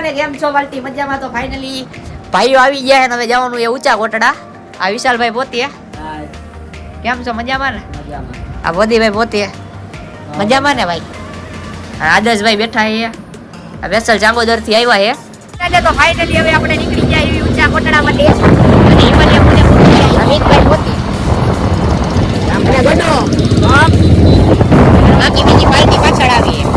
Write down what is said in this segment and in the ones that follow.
બધાને કેમ છો વાલટી મજામાં? તો ફાઇનલી ભાઈઓ આવી ગયા છે, હવે જવાનું એ ઊંચા કોટડા. આ વિશાલભાઈ પોતે કેમ છો? મજામાં ને? આ બોધીભાઈ પોતે મજામાં ને ભાઈ? આદર્શભાઈ બેઠા છે, આ વેસલ જાંબોદર થી આવ્યા છે. એટલે તો ફાઇનલી હવે આપણે નીકળી ગયા એવી ઊંચા કોટડા માટે. અને હિમાલય મુજબ અમિતભાઈ પોતે આપણે ગડો બાકી બીજી પાર્ટી પાછળ આવી છે.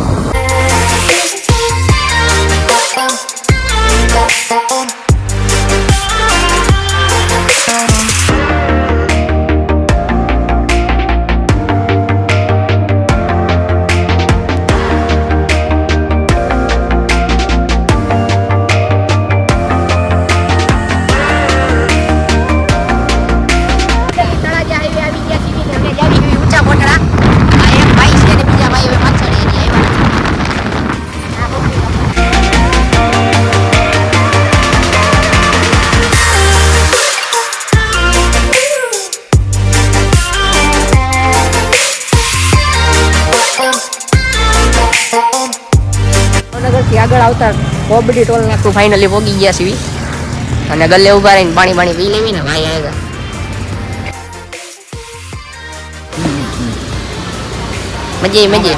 આગળ આવતા કોબડી ટોલ નાખું ફાઇનલી પોગી ગયા છીએ અને ગલ્લે ઉભા રહીને પાણી પી લેવી ને ભાઈ આગળ મજે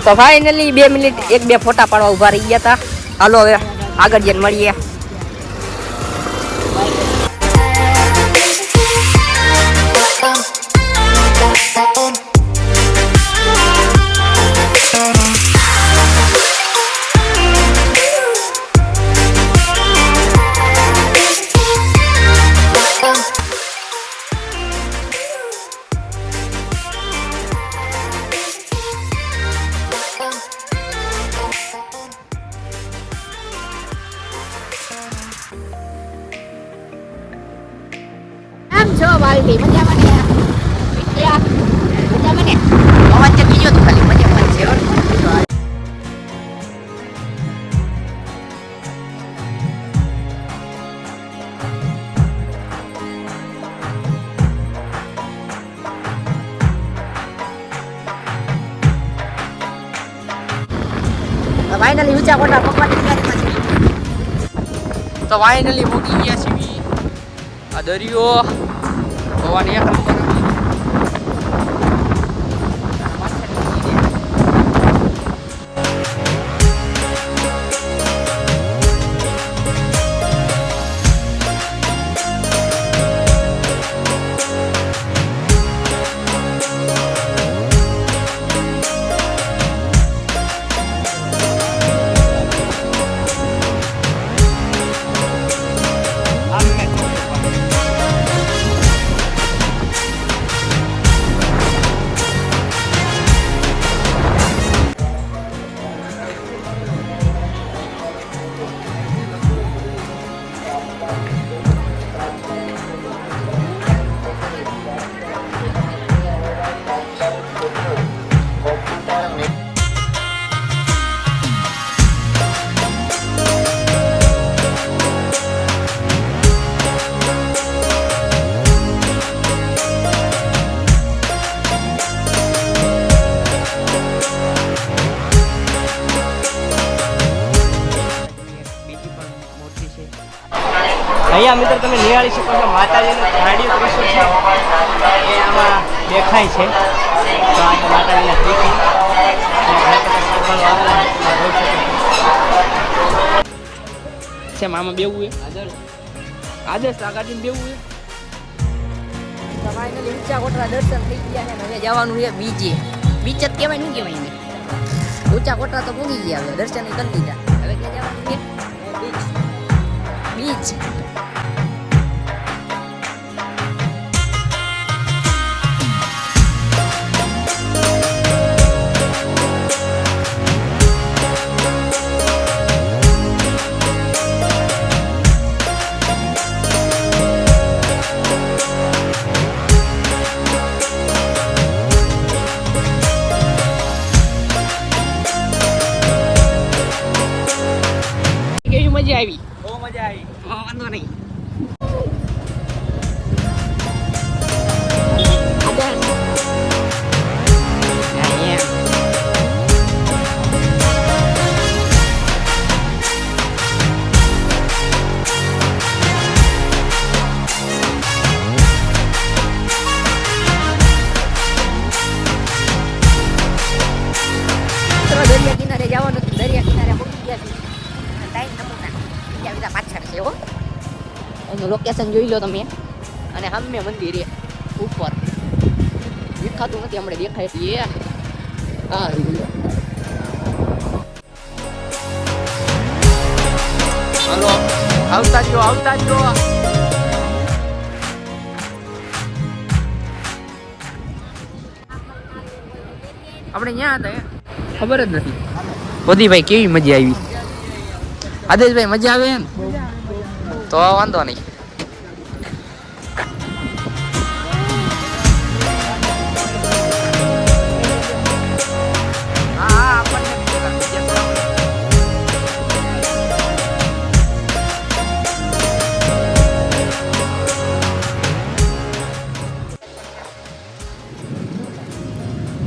તો ફાઇનલી 2 મિનિટ 1-2 ફોટા પાડવા ઉભા રહી ગયા હતા. હાલો હવે આગળ જઈને મળીએ. જો વાલટી મજામાં ને વિદ્યા મજામાં ને અવાજ તો બીજો તો ખાલી મજામાં છે. ફાઇનલી ઊંચા કોટા પકવાની તૈયારીમાં છે. તો ફાઇનલી મૂકી ગયા છીએ આ દરિયો ભવાની એક નંબર. અહીંયા મિત્રો તમે નિહાળી શકો છો માતાજીનું ગાડીઓ ત્રિશુલ છે એ આમાં દેખાય છે. તો આ માતાજીના ત્રિશુલ છે આમાં બેવું એ આદર્શ આ ગાડીને બેવું એ. ફાઇનલી ઊંચા કોટડા દર્શન થઈ ગયા છે. હવે જવાનું છે બીજે. બીચ જ કહેવાય નહીં કહેવાય ને ઊંચા કોટડા તો પૂગી ગયા. હવે દર્શન કરી લીધા. હવે ક્યાં જવાનું છે? બીચ. કેવી મજા આવી? બહુ મજા આવી. વાંધો નહીં. એનું લોકેશન જોઈ લો તમે. અને સામે મંદિર છે ઉપર દેખાતું નથી હમણાં દેખાય એટલે હા હાલો આવતા જો આપણે ક્યાં હતા ખબર જ નથી. ભાઈ કેવી મજા આવી આદેશભાઈ? મજા આવે એમ તો વાંધો નહીં.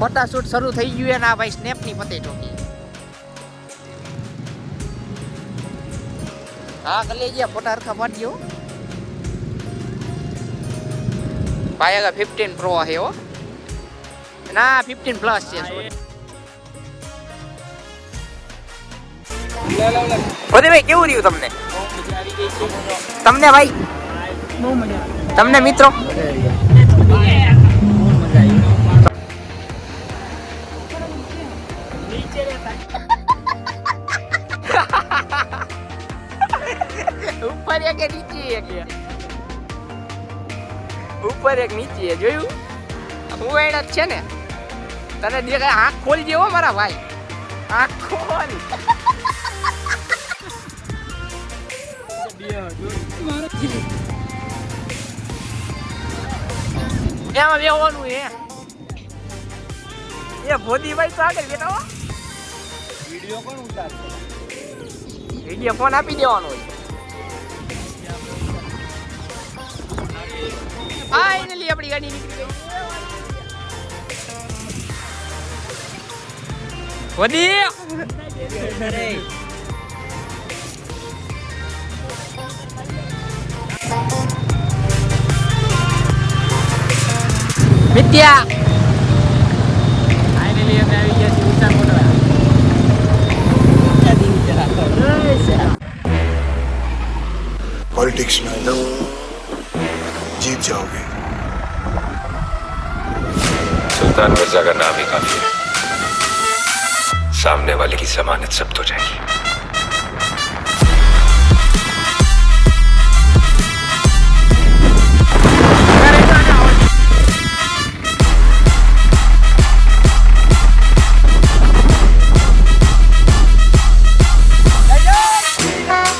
ફોટા શૂટ શરૂ થઈ ગયું ને આ ભાઈ સ્નેપ ની પતે ટોકી. હા કલે ગયા ફોટા હરખા પાડ્યો ભાઈ. આગળ 15 પ્રો છે હો ના 15 પ્લસ છે. ભાઈ કેવું રહ્યું તમને? તમને ભાઈ બહુ મજા. તમને મિત્રો ઉપર એક નીચે એક ઉપર એક નીચે જોયું? હું એડ જ છે ને તને દેખાય. આંખ ખોલી જેવો મારા ભાઈ, આંખ ખોલ. એમાં બેવાનું એ ભોદીભાઈ તો આગળ બેઠા હો. વિડીયો કોણ ઉતારશે? વિડીયો ફોન આપી દેવાનો હોય. ફાઇનલી આપણી ગાડી નીકળી ગઈ. વધી વિદ્યા ફાઇનલી અમે આવી ગયા છીએ ઉષા કોટડા. पॉलिटिक्स में जीत जाओगे. सुल्तान मिर्जा का नाम ही काफी है, सामने वाले की जमानत जब्त हो जाएगी.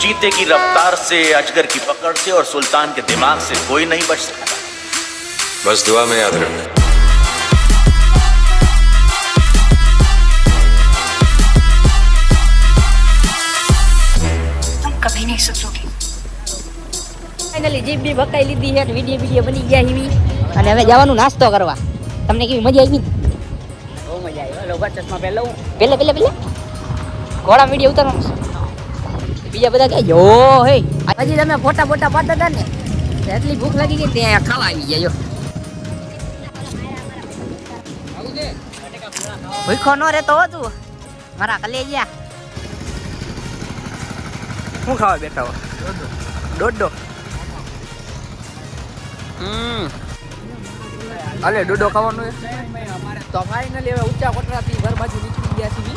चीते की रफ्तार से, अजगर की पकड़ से और सुल्तान के दिमाग से कोई नहीं बच सकता. बस दुआ में याद रखना. तुम कभी नहीं सोचोगे. ફાઇનલી જીપ બી ભકાઈ લીધી છે, વિડીયો બની ગયા હીવી અને હવે જવાનું નાસ્તો કરવા. તમને કેવી મજા આવી? બહુ મજા આવી. લોગર ચશ્મા પહેલો પેલે ઘોડા વિડીયો ઉતારવાનો. બીજા બધા કે જો હે હજી તમે ફોટા પાડતા હતા ને એટલી ભૂખ લાગી ગઈ ત્યાં ખાવા આવી ગયા. જો ભૂખો ન રહેતો હતું મારા કલેજા. શું ખાવા બેઠા હો? ડોડો. અલે ડોડો ખાવાનું તો ફાઇનલી હવે ઊંચા કોટરાથી ઘર બાજુ નીકળી ગયા છીએ.